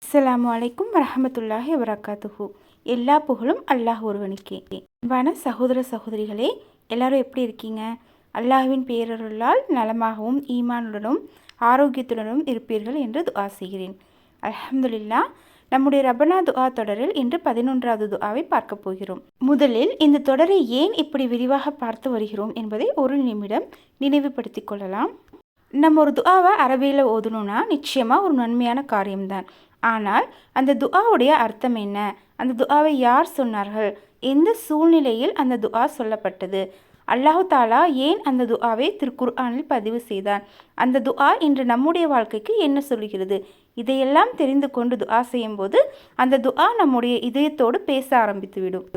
அஸ்ஸலாமு அலைக்கும் வரஹமத்துல்லாஹி வபரகாத்துஹு. எல்லா புகழும் அல்லாஹ் ஒருவனுக்கே. அன்பான சகோதர சகோதரிகளே, எல்லாரும் எப்படி இருக்கீங்க? அல்லாஹ்வின் பேரருளால் நலமாகவும் ஈமானுடனும் ஆரோக்கியத்துடனும் இருப்பீர்கள் என்று துஆ செய்கிறேன். அல்ஹம்துலில்லாஹ். நம்முடைய ரப்பனா துஆ தொடரில் இன்று 11வது துஆவை பார்க்க போகிறோம். முதலில் இந்த தொடரை ஏன் இப்படி விரிவாக பார்த்து வருகிறோம் என்பதை ஒரு நிமிடம் நினைவுபடுத்திக் கொள்ளலாம். நம்ம ஒரு துஆவை அரபியில் ஓதணும்னா நிச்சயமாக ஒரு நன்மையான காரியம்தான். ஆனால் அந்த துஆவுடைய அர்த்தம் என்ன, அந்த துஆவை யார் சொன்னார்கள், எந்த சூழ்நிலையில் அந்த துஆ சொல்லப்பட்டது, அல்லாஹு தாலா ஏன் அந்த துஆவை திருக்குர்ஆனில் பதிவு செய்தான், அந்த துஆ இன்று நம்முடைய வாழ்க்கைக்கு என்ன சொல்கிறது, இதையெல்லாம் தெரிந்து கொண்டு துஆ செய்யும்போது அந்த துஆ நம்முடைய இதயத்தோடு பேச ஆரம்பித்து விடும்.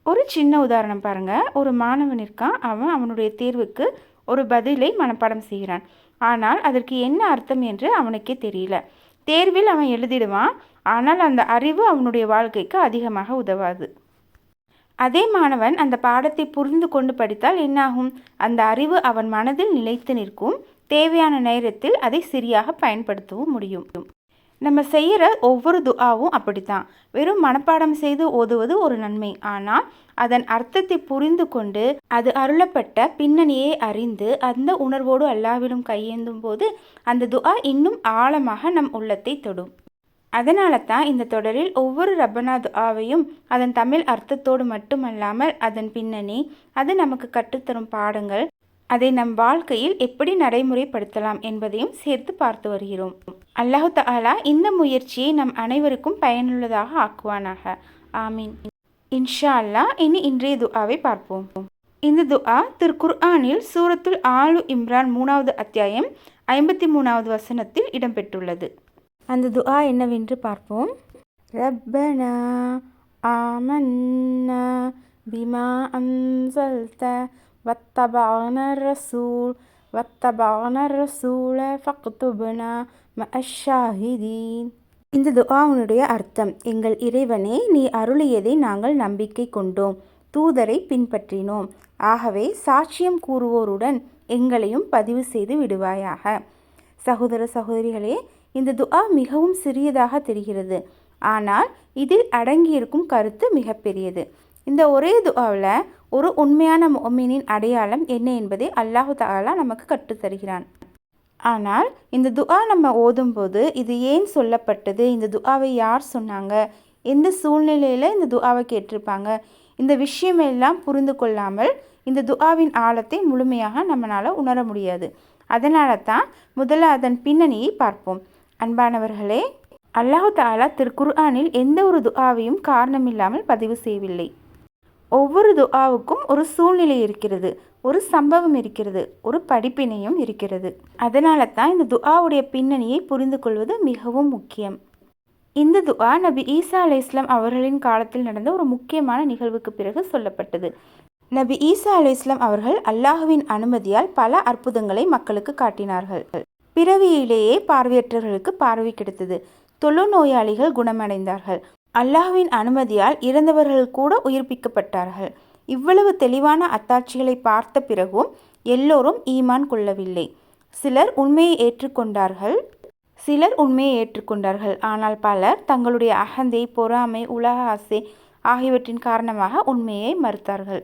ஒரு சின்ன உதாரணம் பாருங்கள். ஒரு மாணவன் இருக்கான். அவனுடைய தேர்வுக்கு ஒரு பதிலை மனப்பாடம் செய்கிறான். ஆனால் அதற்கு என்ன அர்த்தம் என்று அவனுக்கே தெரியல. தேர்வில் அவன் எழுதிடுவான். ஆனால் அந்த அறிவு அவனுடைய வாழ்க்கைக்கு அதிகமாக உதவாது. அதே மாணவன் அந்த பாடத்தை புரிந்து கொண்டு படித்தால் என்னாகும்? அந்த அறிவு அவன் மனதில் நிலைத்து நிற்கும். தேவையான நேரத்தில் அதை சரியாக பயன்படுத்தவும் முடியும். நம்ம செய்கிற ஒவ்வொரு துஆவும் அப்படித்தான். வெறும் மனப்பாடம் செய்து ஓதுவது ஒரு நன்மை. ஆனால் அதன் அர்த்தத்தை புரிந்து கொண்டு அது அருளப்பட்ட பின்னணியை அறிந்து அந்த உணர்வோடு அல்லாஹ்விடம் கையேந்தும் போது அந்த துஆ இன்னும் ஆழமாக நம் உள்ளத்தை தொடும். அதனால தான் இந்த தொடரில் ஒவ்வொரு ரப்பனா துஆவையும் அதன் தமிழ் அர்த்தத்தோடு மட்டுமல்லாமல் அதன் பின்னணி, அது நமக்கு கற்றுத்தரும் பாடங்கள், அதை நம் வாழ்க்கையில் எப்படி நடைமுறைப்படுத்தலாம் என்பதையும் சேர்த்து பார்த்து வருகிறோம். அல்லாஹு தஆலா இந்த முயற்சியை நம் அனைவருக்கும் பயனுள்ளதாக ஆக்குவானாக. ஆமீன். இன்ஷா அல்லாஹ். இன்றைய துஆவை பார்ப்போம். இந்த துஆ திருக்குர்ஆனில் சூரத்துல் ஆலு இம்ரான் 3வது அத்தியாயம் 53வது வசனத்தில் இடம்பெற்றுள்ளது. அந்த துஆ என்னவென்று பார்ப்போம். ரப்பனா ஆமன்னா பிமா அன்ஸல்த வத்தபஅனர் ரசூல ஃபக்துப்னா மஅஷ்-ஷாஹிதீன். இந்த துஆவுடைய அர்த்தம்: எங்கள் இறைவனே, நீ அருளியதை நாங்கள் நம்பிக்கை கொண்டோம், தூதரை பின்பற்றினோம். ஆகவே சாட்சியம் கூறுவோருடன் எங்களையும் பதிவு செய்து விடுவாயாக. சகோதர சகோதரிகளே, இந்த துஆ மிகவும் சிறியதாக தெரிகிறது. ஆனால் இதில் அடங்கியிருக்கும் கருத்து மிகப்பெரியது. இந்த ஒரே துஆவில் ஒரு உண்மையான முஃமினின் அடையாளம் என்ன என்பதை அல்லாஹு தஆலா நமக்கு கற்றுத்தருகிறான். ஆனால் இந்த துஆ நம்ம ஓதும்போது இது ஏன் சொல்லப்பட்டது, இந்த துஆவை யார் சொன்னாங்க, எந்த சூழ்நிலையில் இந்த துஆவை கேட்டிருப்பாங்க, இந்த விஷயமெல்லாம் புரிந்து கொள்ளாமல் இந்த துஆவின் ஆழத்தை முழுமையாக நம்மளால் உணர முடியாது. அதனால தான் முதல்ல அதன் பின்னணியை பார்ப்போம். அன்பானவர்களே, அல்லாஹு தஆலா திருக்குர்ஆனில் எந்த ஒரு துஆவையும் காரணமில்லாமல் பதிவு செய்யவில்லை. ஒவ்வொரு துஆவுக்கும் ஒரு சூழ்நிலை இருக்கிறது, ஒரு சம்பவம் இருக்கிறது, ஒரு படிப்பினையும் இருக்கிறது. அதனால தான் இந்த துஆவுடைய பின்னணியை புரிந்து கொள்வது மிகவும் முக்கியம். இந்த துஆ நபி ஈசா அலைஹிஸ்ஸலாம் அவர்களின் காலத்தில் நடந்த ஒரு முக்கியமான நிகழ்வுக்கு பிறகு சொல்லப்பட்டது. நபி ஈசா அலைஹிஸ்ஸலாம் அவர்கள் அல்லாஹ்வின் அனுமதியால் பல அற்புதங்களை மக்களுக்கு காட்டினார்கள். பிறவியிலேயே பார்வையற்றவர்களுக்கு பார்வை கிடைத்தது. தொழுநோயாளிகள் குணமடைந்தார்கள். அல்லாஹ்வின் அனுமதியால் இறந்தவர்கள் கூட உயிர்ப்பிக்கப்பட்டார்கள். இவ்வளவு தெளிவான அத்தாட்சிகளை பார்த்த பிறகும் எல்லோரும் ஈமான் கொள்ளவில்லை. சிலர் உண்மையை ஏற்றுக்கொண்டார்கள். ஆனால் பலர் தங்களுடைய அகந்தை, பொறாமை, உலக ஆசை ஆகியவற்றின் காரணமாக உண்மையை மறுத்தார்கள்.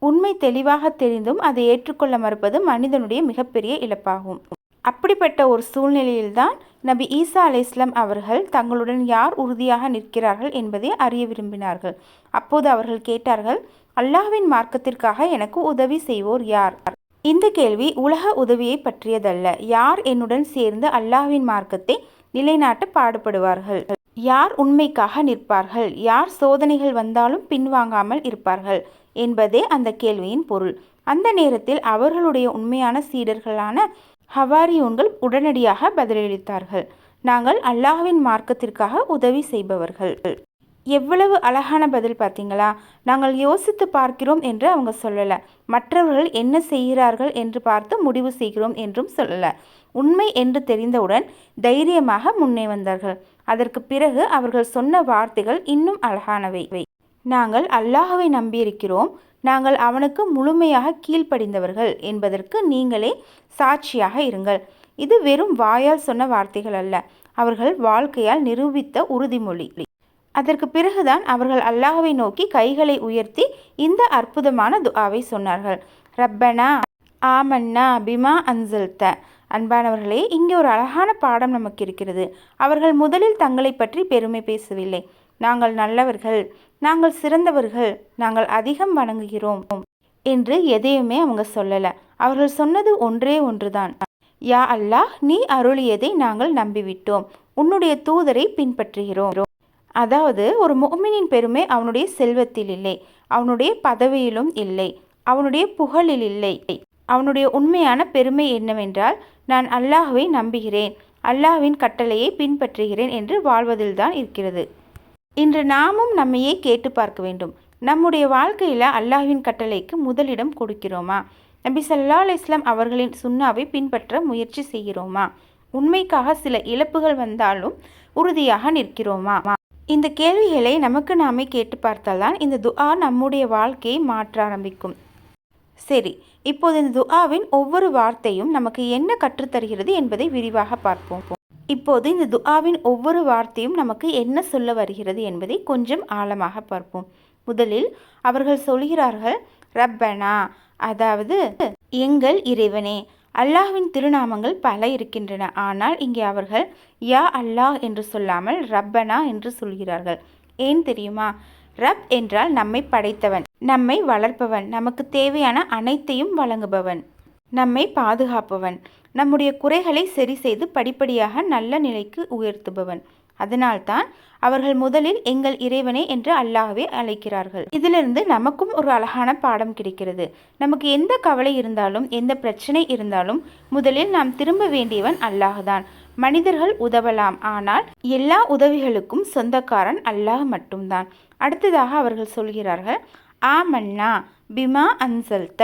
உண்மை தெளிவாக தெரிந்தும் அதை ஏற்றுக்கொள்ள மறுப்பது மனிதனுடைய மிகப்பெரிய இழப்பாகும். அப்படிப்பட்ட ஒரு சூழ்நிலையில்தான் நபி ஈசா அலைஹிஸ்ஸலாம் அவர்கள் தங்களுடன் யார் உறுதியாக நிற்கிறார்கள் என்பதை அறிய விரும்பினார்கள். அப்போது அவர்கள் கேட்டார்கள், அல்லாஹ்வின் மார்க்கத்திற்காக எனக்கு உதவி செய்வோர் யார்? இந்த கேள்வி உலக உதவியை பற்றியதல்ல. யார் என்னுடன் சேர்ந்து அல்லாஹ்வின் மார்க்கத்தை நிலைநாட்ட பாடுபடுவார்கள்? யார் உண்மைக்காக நிற்பார்கள்? யார் சோதனைகள் வந்தாலும் பின்வாங்காமல் இருப்பார்கள் என்பதே அந்த கேள்வியின் பொருள். அந்த நேரத்தில் அவர்களுடைய உண்மையான சீடர்களான ஹவாரியூன்கள் உடனடியாக பதிலளித்தார்கள், நாங்கள் அல்லாஹ்வின் மார்க்கத்திற்காக உதவி செய்பவர்கள். எவ்வளவு அழகான பதில் பார்த்தீங்களா? நாங்கள் யோசித்து பார்க்கிறோம் என்று அவங்க சொல்லலை. மற்றவர்கள் என்ன செய்கிறார்கள் என்று பார்த்து முடிவு செய்கிறோம் என்றும் சொல்லலை. உண்மை என்று தெரிந்தவுடன் தைரியமாக முன்னே வந்தார்கள். அதற்கு பிறகு அவர்கள் சொன்ன வார்த்தைகள் இன்னும் அழகானவை. நாங்கள் அல்லாஹ்வை நம்பியிருக்கிறோம், நாங்கள் அவனுக்கு முழுமையாக கீழ்ப்படிந்தவர்கள் என்பதற்கு நீங்களே சாட்சியாக இருங்கள். இது வெறும் வாயால் சொன்ன வார்த்தைகள் அல்ல. அவர்கள் வாழ்க்கையால் நிரூபித்த உறுதிமொழி. அதற்கு பிறகுதான் அவர்கள் அல்லாஹ்வை நோக்கி கைகளை உயர்த்தி இந்த அற்புதமான துஆவை சொன்னார்கள். ரப்பனா ஆமன்னா பிமா அன்சல்த. அன்பானவர்களே, இங்கே ஒரு அழகான பாடம் நமக்கு இருக்கிறது. அவர்கள் முதலில் தங்களை பற்றி பெருமை பேசவில்லை. நாங்கள் நல்லவர்கள், நாங்கள் சிறந்தவர்கள், நாங்கள் அதிகம் வணங்குகிறோம் என்று எதையுமே அவங்க சொல்லலை. அவர்கள் சொன்னது ஒன்றே ஒன்றுதான், யா அல்லாஹ், நீ அருளியதை நாங்கள் நம்பிவிட்டோம், உன்னுடைய தூதரை பின்பற்றுகிறோம். அதாவது ஒரு முஃமினின் பெருமை அவனுடைய செல்வத்தில் இல்லை, அவனுடைய பதவியிலும் இல்லை, அவனுடைய புகழில் இல்லை. அவனுடைய உண்மையான பெருமை என்னவென்றால், நான் அல்லாஹ்வை நம்புகிறேன், அல்லாஹ்வின் கட்டளையை பின்பற்றுகிறேன் என்று வாழ்வதில்தான் இருக்கிறது. இன்று நாமும் நம்மையே கேட்டு பார்க்க வேண்டும். நம்முடைய வாழ்க்கையில் அல்லாஹ்வின் கட்டளைக்கு முதலிடம் கொடுக்கிறோமா? நபி ஸல்லல்லாஹு அலைஹி வஸல்லம் அவர்களின் சுன்னாவை பின்பற்ற முயற்சி செய்கிறோமா? உண்மைக்காக சில இழப்புகள் வந்தாலும் உறுதியாக நிற்கிறோமா? இந்த கேள்விகளை நமக்கு நாமே கேட்டு பார்த்தால்தான் இந்த துஆ நம்முடைய வாழ்க்கையை மாற்ற ஆரம்பிக்கும். சரி, இப்போது இந்த துஆவின் ஒவ்வொரு வார்த்தையும் நமக்கு என்ன கற்றுத்தருகிறது என்பதை விரிவாக பார்ப்போம். இப்போது இந்த துஆவின் ஒவ்வொரு வார்த்தையும் நமக்கு என்ன சொல்ல வருகிறது என்பதை கொஞ்சம் ஆழமாக பார்ப்போம். முதலில் அவர்கள் சொல்கிறார்கள் ரப்பனா, அதாவது எங்கள் இறைவனே. அல்லாஹ்வின் திருநாமங்கள் பல இருக்கின்றன. ஆனால் இங்கே அவர்கள் யா அல்லாஹ் என்று சொல்லாமல் ரப்பனா என்று சொல்கிறார்கள். ஏன் தெரியுமா? ரப் என்றால் நம்மை படைத்தவன், நம்மை வளர்ப்பவன், நமக்கு தேவையான அனைத்தையும் வழங்குபவன், நம்மை பாதுகாப்பவன், நம்முடைய குறைகளை சரி செய்து படிப்படியாக நல்ல நிலைக்கு உயர்த்துபவன். அதனால்தான் அவர்கள் முதலில் எங்கள் இறைவனே என்று அல்லாஹ்வை அழைக்கிறார்கள். இதிலிருந்து நமக்கும் ஒரு அழகான பாடம் கிடைக்கிறது. நமக்கு எந்த கவலை இருந்தாலும், எந்த பிரச்சனை இருந்தாலும் முதலில் நாம் திரும்ப வேண்டியவன் அல்லாஹ் தான். மனிதர்கள் உதவலாம், ஆனால் எல்லா உதவிகளுக்கும் சொந்தக்காரன் அல்லாஹ் மட்டும்தான். அடுத்ததாக அவர்கள் சொல்கிறார்கள் ஆமன்னா பிமா அன்சல்த,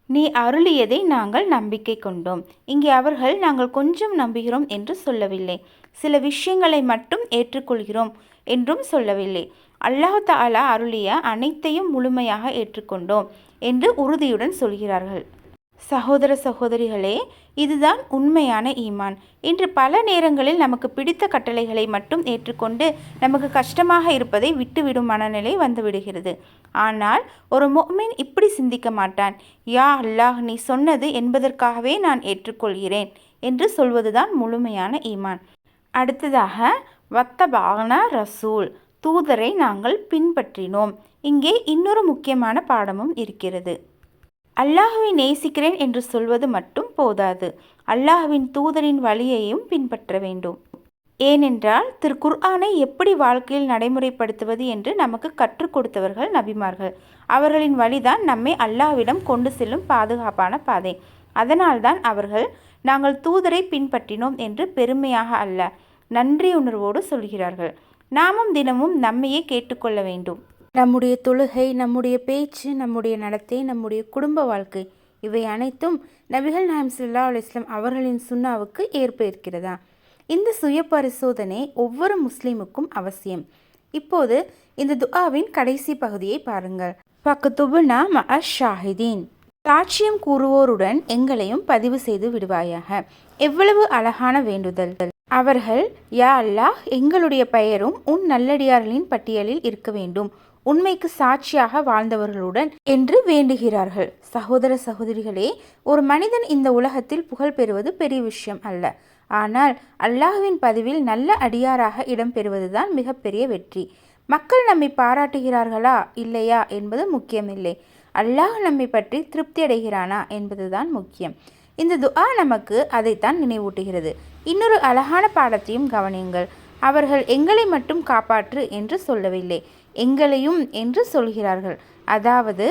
நீ அருளியதை நாங்கள் நம்பிக்கை கொண்டோம். இங்கே அவர்கள் நாங்கள் கொஞ்சம் நம்புகிறோம் என்று சொல்லவில்லை, சில விஷயங்களை மட்டும் ஏற்றுக்கொள்கிறோம் என்றும் சொல்லவில்லை. அல்லாஹ் தஆலா அருளிய அனைத்தையும் முழுமையாக ஏற்றுக்கொண்டோம் என்று உறுதியுடன் சொல்கிறார்கள். சகோதர சகோதரிகளே, இதுதான் உண்மையான ஈமான். இன்று பல நேரங்களில் நமக்கு பிடித்த கட்டளைகளை மட்டும் ஏற்றுக்கொண்டு நமக்கு கஷ்டமாக இருப்பதை விட்டுவிடும் மனநிலை வந்துவிடுகிறது. ஆனால் ஒரு முஃமின் இப்படி சிந்திக்க மாட்டான். யா அல்லாஹ், நீ சொன்னது என்பதற்காகவே நான் ஏற்றுக்கொள்கிறேன் என்று சொல்வதுதான் முழுமையான ஈமான். அடுத்ததாக வத்தபானா ரசூல், தூதரை நாங்கள் பின்பற்றினோம். இங்கே இன்னொரு முக்கியமான பாடமும் இருக்கிறது. அல்லாஹ்வை நேசிக்கிறேன் என்று சொல்வது மட்டும் போதாது, அல்லாஹ்வின் தூதரின் வழியையும் பின்பற்ற வேண்டும். ஏனென்றால் திருக்குர்ஆனை எப்படி வாழ்க்கையில் நடைமுறைப்படுத்துவது என்று நமக்கு கற்றுக் கொடுத்தவர்கள் நபிமார்கள். அவர்களின் வழிதான் நம்மை அல்லாஹ்விடம் கொண்டு செல்லும் பாதுகாப்பான பாதை. அதனால்தான் அவர்கள் நாங்கள் தூதரை பின்பற்றினோம் என்று பெருமையாக அல்ல, நன்றி உணர்வோடு சொல்கிறார்கள். நாமும் தினமும் நம்மையே கேட்டுக்கொள்ள வேண்டும். நம்முடைய தொழுகை, நம்முடைய பேச்சு, நம்முடைய நடத்தை, நம்முடைய குடும்ப வாழ்க்கை, இவை அனைத்தும் நபிகள் நாயகம் ஸல்லல்லாஹு அலைஹி வஸல்லம் அவர்களின் சுன்னாவுக்கு ஏற்ப இருக்கிறதா? இந்த சுய பரிசோதனை ஒவ்வொரு முஸ்லீமுக்கும் அவசியம். இப்போது இந்த துஆவின் கடைசி பகுதியை பாருங்கள். ஃபக்துபுனா மஅ ஷாஹிதீன், சாட்சியம் கூறுவோருடன் எங்களையும் பதிவு செய்து விடுவாயாக. எவ்வளவு அழகான வேண்டுதல்! அவர்கள் யா அல்லாஹ், எங்களுடைய பெயரும் உன் நல்லடியார்களின் பட்டியலில் இருக்க வேண்டும், உண்மைக்கு சாட்சியாக வாழ்ந்தவர்களுடன் என்று வேண்டுகிறார்கள். சகோதர சகோதரிகளே, ஒரு மனிதன் இந்த உலகத்தில் புகழ் பெறுவது பெரிய விஷயம் அல்ல. ஆனால் அல்லாஹ்வின் பதிவில் நல்ல அடியாராக இடம் பெறுவதுதான் மிகப்பெரிய வெற்றி. மக்கள் நம்மை பாராட்டுகிறார்களா இல்லையா என்பது முக்கியமில்லை, அல்லாஹ் நம்மை பற்றி திருப்தி அடைகிறானா என்பதுதான் முக்கியம். இந்த துஆ நமக்கு அதைத்தான் நினைவூட்டுகிறது. இன்னொரு அழகான பாடத்தையும் கவனியுங்கள். அவர்கள் எங்களை மட்டும் காப்பாற்று என்று சொல்லவில்லை, எங்களையும் என்று சொல்கிறார்கள். அதாவது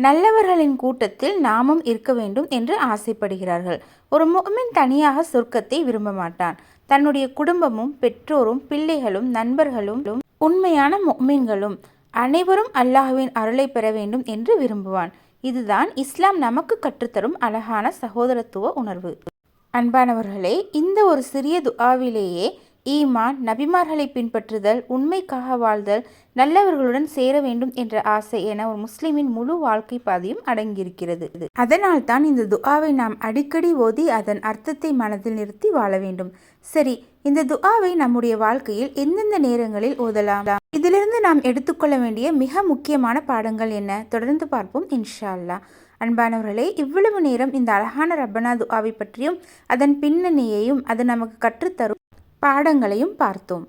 நல்லவர்களின் கூட்டத்தில் நாமும் இருக்க வேண்டும் என்று ஆசைப்படுகிறார்கள். ஒரு முஃமின் தனியாக சொர்க்கத்தை விரும்ப மாட்டான். தன்னுடைய குடும்பமும், பெற்றோரும், பிள்ளைகளும், நண்பர்களும், உண்மையான முஃமின்களும் அனைவரும் அல்லாஹ்வின் அருளை பெற வேண்டும் என்று விரும்புவான். இதுதான் இஸ்லாம் நமக்கு கற்றுத்தரும் அழகான சகோதரத்துவ உணர்வு. அன்பானவர்களே, இந்த ஒரு சிறிய துஆவிலேயே ஈமான், நபிமார்களை பின்பற்றுதல், உண்மைக்காக வாழ்தல், நல்லவர்களுடன் சேர வேண்டும் என்ற ஆசை என ஒரு முஸ்லிமின் முழு வாழ்க்கை பாதையும் அடங்கியிருக்கிறது. அதனால் தான் இந்த துஆவை நாம் அடிக்கடி ஓதி அதன் அர்த்தத்தை மனதில் நிறுத்தி வாழ வேண்டும். சரி, இந்த துஆவை நம்முடைய வாழ்க்கையில் எந்தெந்த நேரங்களில் ஓதலாம்? இதிலிருந்து நாம் எடுத்துக்கொள்ள வேண்டிய மிக முக்கியமான பாடங்கள் என்ன? தொடர்ந்து பார்ப்போம் இன்ஷா அல்லாஹ். அன்பானவர்களே, இவ்வளவு நேரம் இந்த அழகான ரப்பனா துஆவை பற்றியும் அதன் பின்னணியையும் அது நமக்கு கற்றுத்தரும் பாடங்களையும் பார்த்தோம்.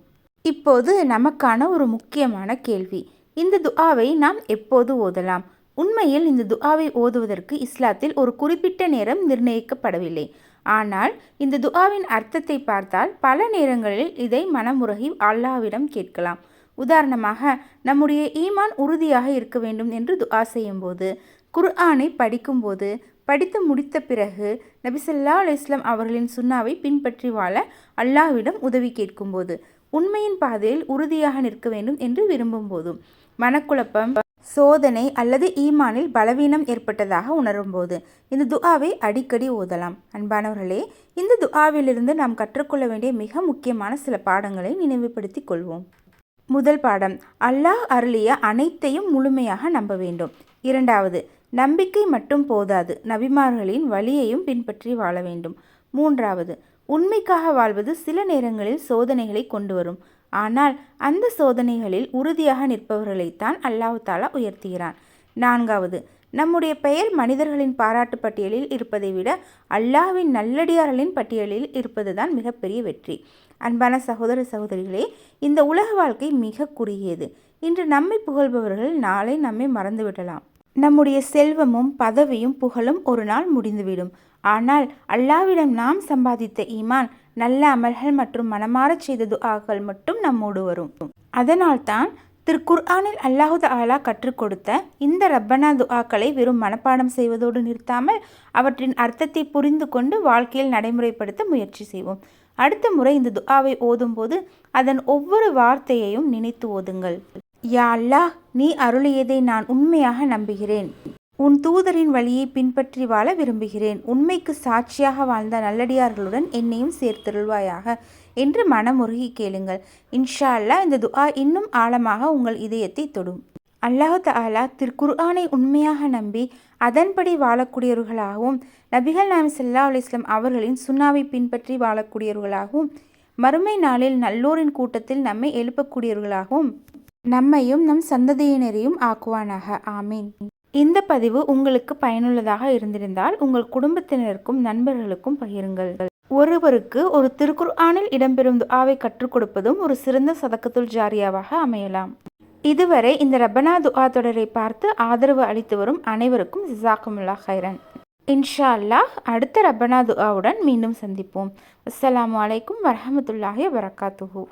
இப்போது நமக்கான ஒரு முக்கியமான கேள்வி, இந்த துஆவை நாம் எப்போது ஓதலாம்? உண்மையில் இந்த துஆவை ஓதுவதற்கு இஸ்லாத்தில் ஒரு குறிப்பிட்ட நேரம் நிர்ணயிக்கப்படவில்லை. ஆனால் இந்த துஆவின் அர்த்தத்தை பார்த்தால் பல நேரங்களில் இதை மனமுருகி அல்லாஹ்விடம் கேட்கலாம். உதாரணமாக, நம்முடைய ஈமான் உறுதியாக இருக்க வேண்டும் என்று துஆ செய்யும்போது, குர்ஆனை படிக்கும்போது, படித்து முடித்த பிறகு நபி ஸல்லல்லாஹு அலைஹி வஸல்லம் அவர்களின் சுன்னாவை பின்பற்றி வாழ அல்லாஹ்விடம் உதவி கேட்கும்போது, உண்மையின் பாதையில் உறுதியாக நிற்க வேண்டும் என்று விரும்பும் போதும், மனக்குழப்பம், சோதனை அல்லது ஈமானில் பலவீனம் ஏற்பட்டதாக உணரும்போது இந்த துஆவை அடிக்கடி ஓதலாம். அன்பானவர்களே, இந்த துஆவிலிருந்து நாம் கற்றுக்கொள்ள வேண்டிய மிக முக்கியமான சில பாடங்களை நினைவுபடுத்திக் கொள்வோம். முதல் பாடம், அல்லாஹ் அருளிய அனைத்தையும் முழுமையாக நம்ப வேண்டும். இரண்டாவது, நம்பிக்கை மட்டும் போதாது, நபிமார்களின் வழியையும் பின்பற்றி வாழ வேண்டும். மூன்றாவது, உண்மைக்காக வாழ்வது சில நேரங்களில் சோதனைகளை கொண்டு வரும். ஆனால் அந்த சோதனைகளில் உறுதியாக நிற்பவர்களைத்தான் அல்லாஹ் தஆலா உயர்த்துகிறான். நான்காவது, நம்முடைய பெயர் மனிதர்களின் பாராட்டு பட்டியலில் இருப்பதை விட அல்லாஹ்வின் நல்லடியார்களின் பட்டியலில் இருப்பதுதான் மிகப்பெரிய வெற்றி. அன்பான சகோதர சகோதரிகளே, இந்த உலக வாழ்க்கை மிக குறுகியது. இன்று நம்மை புகழ்பவர்கள் நாளை நம்மை மறந்துவிடலாம். நம்முடைய செல்வமும் பதவியும் புகழும் ஒரு நாள் முடிந்துவிடும். ஆனால் அல்லாஹ்விடம் நாம் சம்பாதித்த ஈமான், நல்ல அமல்கள் மற்றும் மனமாறச் செய்த துஆக்கள் மட்டும் நம்மோடு வரும். அதனால்தான் திருக்குர்ஆனில் அல்லாஹ் தஆலா கற்றுக் கொடுத்த இந்த ரப்பனா துஆக்களை வெறும் மனப்பாடம் செய்வதோடு நிறுத்தாமல் அவற்றின் அர்த்தத்தை புரிந்து கொண்டு வாழ்க்கையில் நடைமுறைப்படுத்த முயற்சி செய்வோம். அடுத்த முறை இந்த துஆவை ஓதும்போது அதன் ஒவ்வொரு வார்த்தையையும் நினைத்து ஓதுங்கள். யா அல்லாஹ், நீ அருளியதை நான் உண்மையாக நம்புகிறேன். உன் தூதரின் வழியை பின்பற்றி வாழ விரும்புகிறேன். உண்மைக்கு சாட்சியாக வாழ்ந்த நல்லடியார்களுடன் என்னையும் சேர்த்தருள்வாயாக என்று மனமுருகி கேளுங்கள். இன்ஷா அல்லாஹ் இந்த துஆ இன்னும் ஆழமாக உங்கள் இதயத்தை தொடும். அல்லாஹ் தஆலா திருக்குர்ஆனை உண்மையாக நம்பி அதன்படி வாழக்கூடியவர்களாகவும், நபிகள் நாயகம் ஸல்லல்லாஹு அலைஹி வஸல்லம் அவர்களின் சுன்னாவை பின்பற்றி வாழக்கூடியவர்களாகவும், மறுமை நாளில் நல்லோரின் கூட்டத்தில் நம்மை எழுப்பக்கூடியவர்களாகவும் நம்மையும் நம் சந்ததியினரையும் ஆக்குவானாக. ஆமீன். இந்த பதிவு உங்களுக்கு பயனுள்ளதாக இருந்திருந்தால் உங்கள் குடும்பத்தினருக்கும் நண்பர்களுக்கும் பகிருங்கள். ஒருவருக்கு ஒரு திருக்குர்ஆனில் இடம்பெறும் துஆவை கற்றுக் கொடுப்பதும் ஒரு சிறந்த சதக்கத்துல் ஜாரியாவாக அமையலாம். இதுவரை இந்த ரப்பனா துஆ தொடரை பார்த்து ஆதரவு அளித்து வரும் அனைவருக்கும் ஜஸாக்குமுல்லாஹ் ஹைரன். இன்ஷா அல்லாஹ் அடுத்த ரப்பனா துஆவுடன் மீண்டும் சந்திப்போம். அஸ்ஸலாமு அலைக்கும் வரஹ்மத்துல்லாஹி வபரகாத்துஹு.